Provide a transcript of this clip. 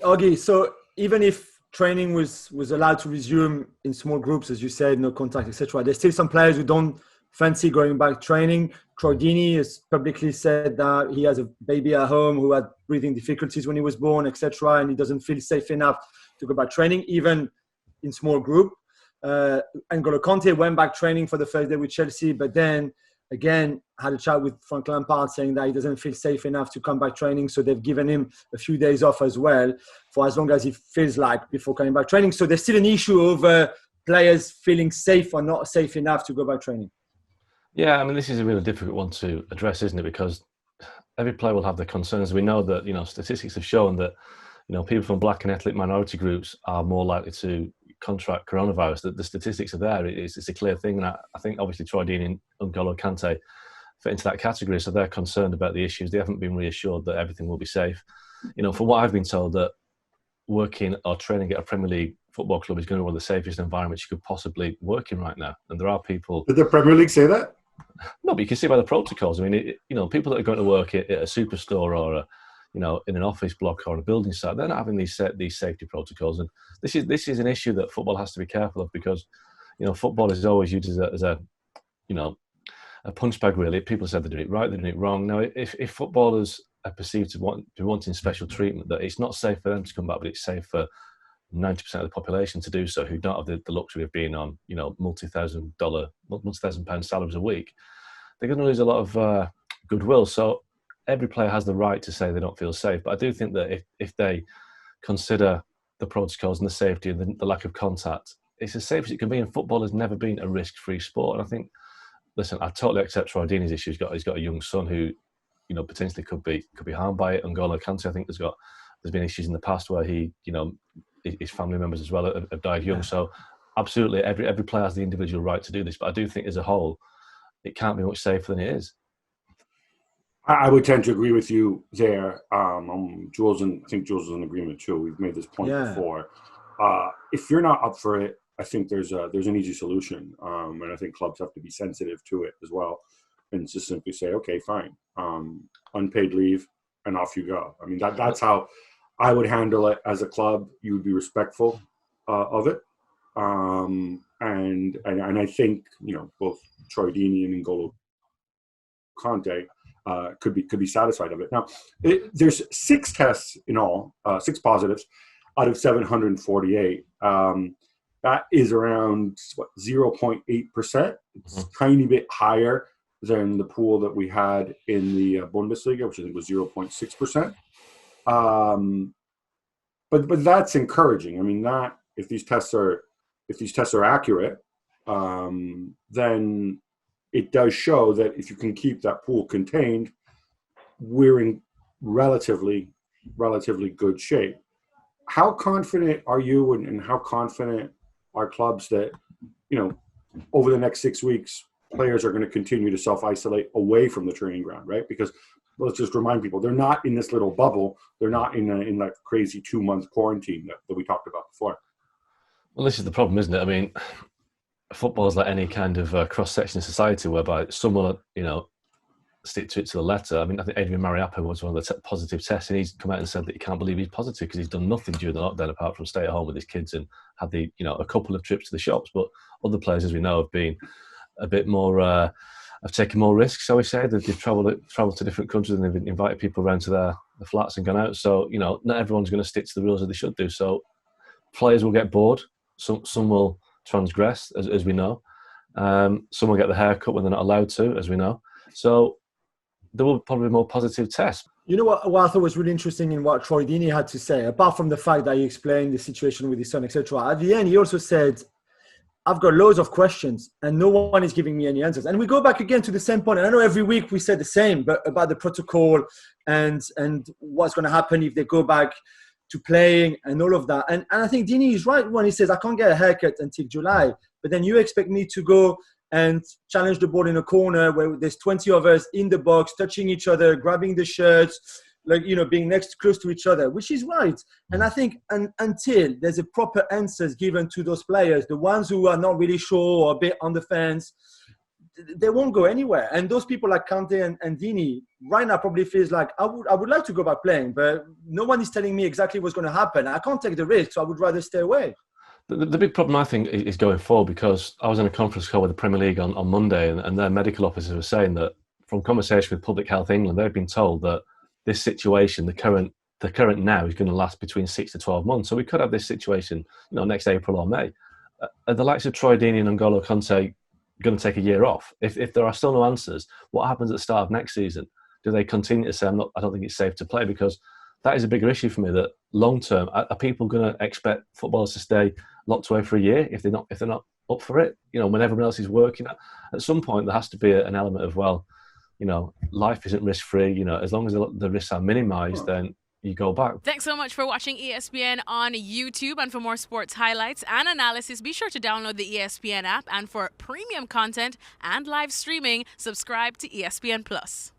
Augie, so even if training was allowed to resume in small groups, as you said, no contact, etc., there's still some players who don't fancy going back training. Deeney has publicly said that he has a baby at home who had breathing difficulties when he was born, etc., and he doesn't feel safe enough to go back training, even in small group. N'Golo Kante went back training for the first day with Chelsea, but then again had a chat with Frank Lampard saying that he doesn't feel safe enough to come back training, so they've given him a few days off as well for as long as he feels like before coming back training. So there's still an issue over players feeling safe or not safe enough to go back training. Yeah, I mean, this is a really difficult one to address, isn't it? Because every player will have their concerns. We know that, statistics have shown that, people from black and ethnic minority groups are more likely to contract coronavirus. That the statistics are there. It's a clear thing. And I think obviously Deeney and N'Golo Kante fit into that category. So they're concerned about the issues. They haven't been reassured that everything will be safe. From what I've been told, that working or training at a Premier League football club is going to be one of the safest environments you could possibly work in right now. And there are people... Did the Premier League say that? No, but you can see by the protocols. I mean, people that are going to work at a superstore or in an office block or a building site, they're not having these safety protocols. And this is an issue that football has to be careful of, because football is always used as a punch bag. Really, people said they're doing it right, they're doing it wrong. Now, if footballers are perceived to be wanting special treatment, that it's not safe for them to come back, but it's safe for 90% of the population to do so, who don't have the luxury of being on multi-thousand-pound salaries a week, they're going to lose a lot of goodwill. So every player has the right to say they don't feel safe. But I do think that if they consider the protocols and the safety and the lack of contact, it's as safe as it can be. And football has never been a risk-free sport. And I think, listen, I totally accept Troy Deeney's issue. He's got a young son who, potentially could be harmed by it. N'Golo Kante, I think there's been issues in the past where his family members as well have died young. So absolutely, every player has the individual right to do this. But I do think as a whole, it can't be much safer than it is. I would tend to agree with you there. I think Jules is in agreement too. We've made this point before. If you're not up for it, I think there's an easy solution. And I think clubs have to be sensitive to it as well. And just simply say, okay, fine. Unpaid leave and off you go. I mean, that's how I would handle it as a club. You would be respectful of it, and I think both Troy Deeney and N'Golo Kante could be satisfied of it. Now, there's 6 tests in all, 6 positives out of 748. That is around 0.8%. It's a tiny bit higher than the pool that we had in the Bundesliga, which I think was 0.6%. But that's encouraging. I mean, that if these tests are accurate, then it does show that if you can keep that pool contained, we're in relatively good shape. How confident are you, and how confident are clubs that over the next 6 weeks, players are going to continue to self-isolate away from the training ground, right? Because let's just remind people, they're not in this little bubble. They're not in that crazy 2-month quarantine that we talked about before. Well, this is the problem, isn't it? I mean, football is like any kind of cross-section of society whereby some will, stick to it to the letter. I mean, I think Adrian Mariappa was one of the positive tests, and he's come out and said that he can't believe he's positive because he's done nothing during the lockdown apart from stay at home with his kids and had a couple of trips to the shops. But other players, as we know, have been a bit more... have taken more risks, shall we say. They've travelled to different countries and they've invited people around to their flats and gone out. So, not everyone's going to stick to the rules that they should do. So players will get bored. Some will transgress, as we know. Some will get the haircut when they're not allowed to, as we know. So there will probably be more positive tests. You know what I thought was really interesting in what Troy Deeney had to say, apart from the fact that he explained the situation with his son, etc. At the end, he also said, I've got loads of questions and no one is giving me any answers. And we go back again to the same point. And I know every week we say the same, but about the protocol and what's going to happen if they go back to playing and all of that. And I think Deeney is right when he says, I can't get a haircut until July. But then you expect me to go and challenge the ball in a corner where there's 20 of us in the box, touching each other, grabbing the shirts, being close to each other, which is right. And I think until there's a proper answers given to those players, the ones who are not really sure or a bit on the fence, they won't go anywhere. And those people like Kante and Deeney right now probably feels like I would like to go back playing, but no one is telling me exactly what's going to happen. I can't take the risk, so I would rather stay away. The big problem, I think, is going forward, because I was in a conference call with the Premier League on Monday, and their medical officers were saying that from conversation with Public Health England, they've been told that this situation, the current now, is going to last between 6 to 12 months. So we could have this situation, next April or May. Are the likes of Troy Deeney and N'Golo Kante going to take a year off? If there are still no answers, what happens at the start of next season? Do they continue to say, I don't think it's safe to play? Because that is a bigger issue for me, that long term, are people going to expect footballers to stay locked away for a year if they're not up for it? When everyone else is working, at some point there has to be an element of, life isn't risk free. As long as the risks are minimised, then you go back. Thanks so much for watching ESPN on YouTube. And for more sports highlights and analysis, be sure to download the ESPN app. And for premium content and live streaming, subscribe to ESPN Plus.